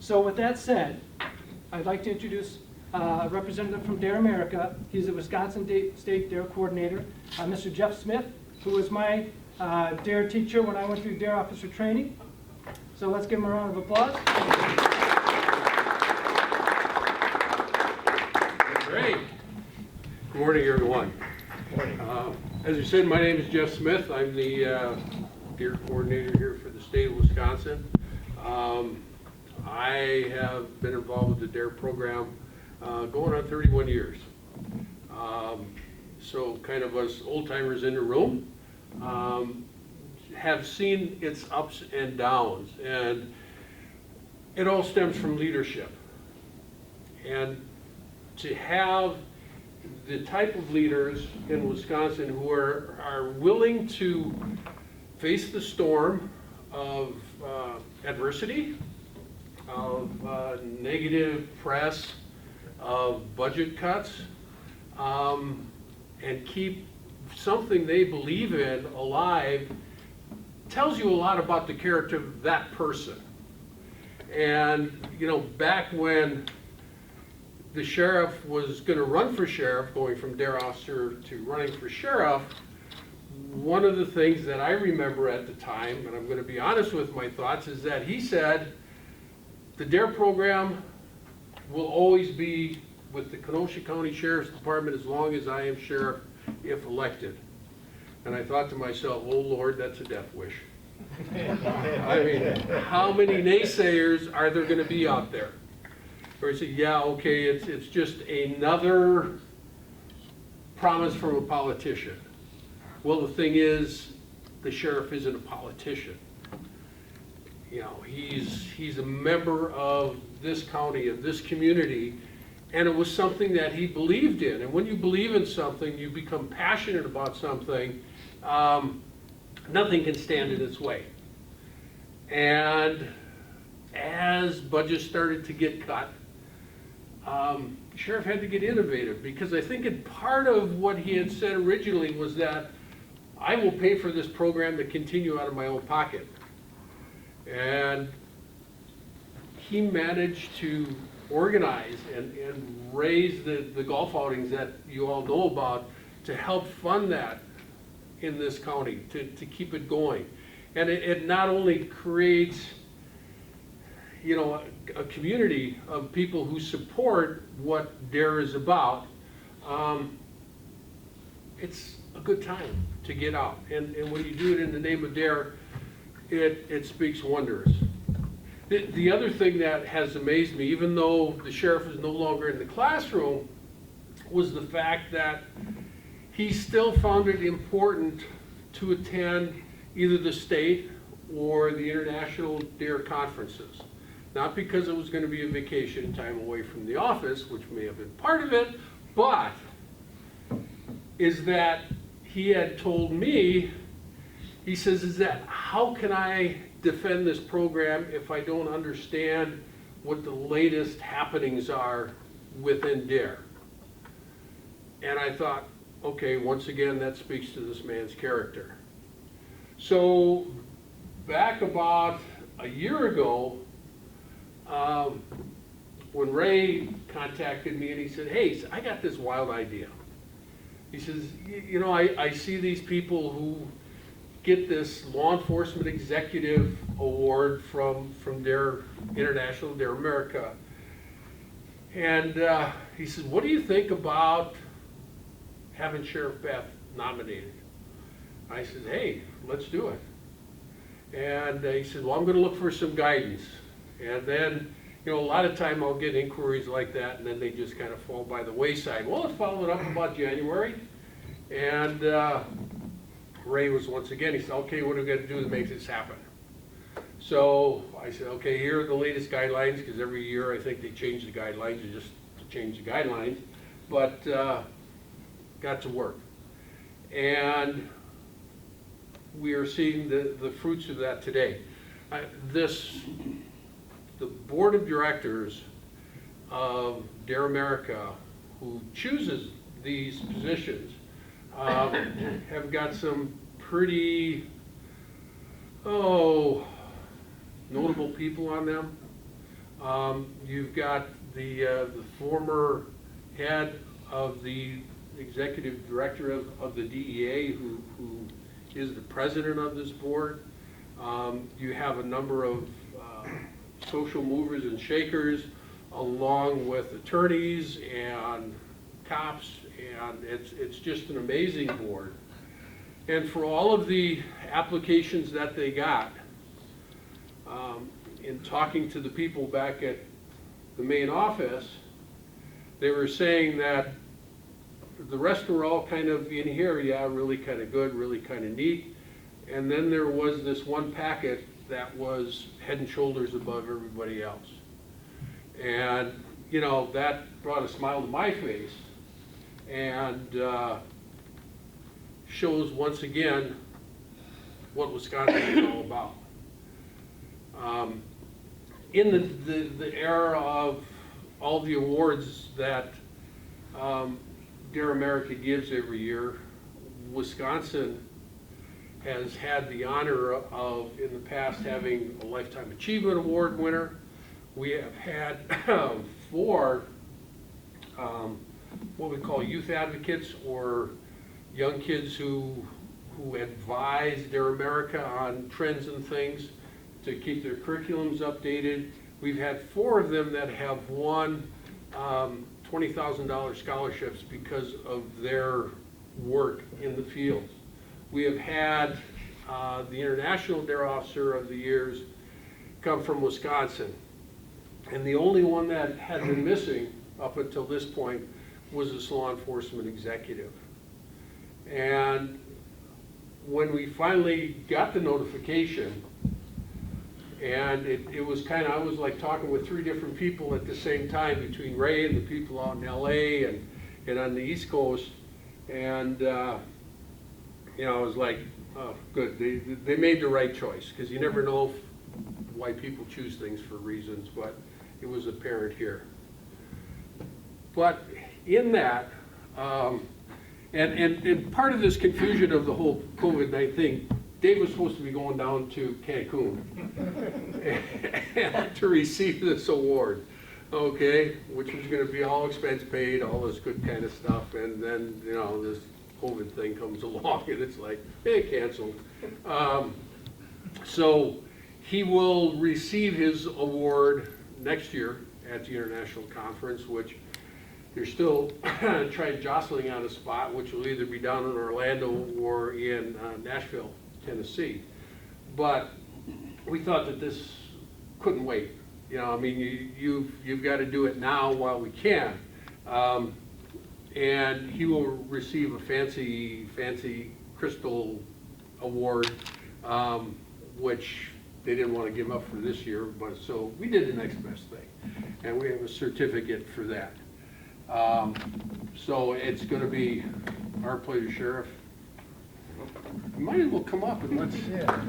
So with that said, I'd like to introduce a representative from Dare America. He's a Wisconsin State Dare Coordinator, Mr. Jeff Smith, who was my Dare teacher when I went through Dare officer training. So let's give him a round of applause. Great. Good morning, everyone. As you said, my name is Jeff Smith. I'm the Dare Coordinator here for the state of Wisconsin. I have been involved with the Dare program going on 31 years. So kind of us old-timers in the room have seen its ups and downs, and it all stems from leadership. And to have the type of leaders in Wisconsin who are willing to face the storm of adversity, of negative press, of budget cuts, and keep something they believe in alive, tells you a lot about the character of that person. And you know, back when the sheriff was going to run for sheriff, going from Dare officer to running for sheriff, one of the things that I remember at the time, and I'm going to be honest with my thoughts, is that he said, the Dare program will always be with the Kenosha County Sheriff's Department as long as I am sheriff, if elected. And I thought to myself, oh Lord, that's a death wish. I mean, how many naysayers are there going to be out there? Or you say, yeah, okay, it's just another promise from a politician. Well, the thing is, the sheriff isn't a politician. You know, he's a member of this county, of this community, and it was something that he believed in. And when you believe in something, you become passionate about something, nothing can stand in its way. And as budgets started to get cut, sheriff had to get innovative, because I think part of what he had said originally was that I will pay for this program to continue out of my own pocket. And he managed to organize and raise the golf outings that you all know about to help fund that in this county, to keep it going. And it not only creates, you know, a community of people who support what Dare is about. It's a good time to get out, and when you do it in the name of Dare, it speaks wonders. The other thing that has amazed me, even though the sheriff is no longer in the classroom, was the fact that he still found it important to attend either the state or the international Dare conferences. Not because it was going to be a vacation time away from the office, which may have been part of it, but is that he had told me, he says, is that how can I defend this program if I don't understand what the latest happenings are within Dare? And I thought, okay, once again, that speaks to this man's character. So back about a year ago, when Ray contacted me and he said, hey, I got this wild idea. He says, you know, I see these people who get this law enforcement executive award from Dare International, Dare America. And he said, what do you think about having Sheriff Beth nominated? I said, hey, let's do it. And he said, well, I'm going to look for some guidance. And then, you know, a lot of time I'll get inquiries like that, and then they just kind of fall by the wayside. Well, it followed up about January, and Ray was once again, he said, okay, what are we going to do to make this happen? So I said, okay, here are the latest guidelines, because every year I think they change the guidelines, just to change the guidelines, but got to work. And we are seeing the fruits of that today. The board of directors of Dare America, who chooses these positions, have got some pretty, notable people on them. You've got the former head of the executive director of the DEA, who is the president of this board. You have a number of social movers and shakers, along with attorneys and cops, and it's just an amazing board. And for all of the applications that they got, in talking to the people back at the main office, they were saying that the rest were all kind of in here, yeah, really kind of good, really kind of neat. And then there was this one packet that was head and shoulders above everybody else. And, you know, that brought a smile to my face and shows once again what Wisconsin is all about. In the era of all the awards that Dare America gives every year, Wisconsin has had the honor of, in the past, having a Lifetime Achievement Award winner. We have had 4 what we call youth advocates, or young kids who advise Dare America on trends and things to keep their curriculums updated. We've had 4 of them that have won $20,000 scholarships because of their work in the field. We have had the International Dare Officer of the Years come from Wisconsin. And the only one that had been missing up until this point was this law enforcement executive. And when we finally got the notification, and it was kind of, I was like talking with 3 different people at the same time, between Ray and the people out in LA and on the East Coast. And, you know, I was like, oh, good, they made the right choice, because you never know why people choose things for reasons, but it was apparent here. But in that, and part of this confusion of the whole COVID-19 thing, Dave was supposed to be going down to Cancun to receive this award, okay, which was going to be all expense paid, all this good kind of stuff, and then, you know, this COVID thing comes along and it's like, hey, canceled. So he will receive his award next year at the International Conference, which they're still trying jostling on a spot, which will either be down in Orlando or in Nashville, Tennessee. But we thought that this couldn't wait. You know, I mean, you've got to do it now while we can. And he will receive a fancy crystal award, which they didn't want to give up for this year, but so we did the next best thing, and we have a certificate for that. So it's going to be our pleasure, Sheriff. You might as well come up and let's. Yeah.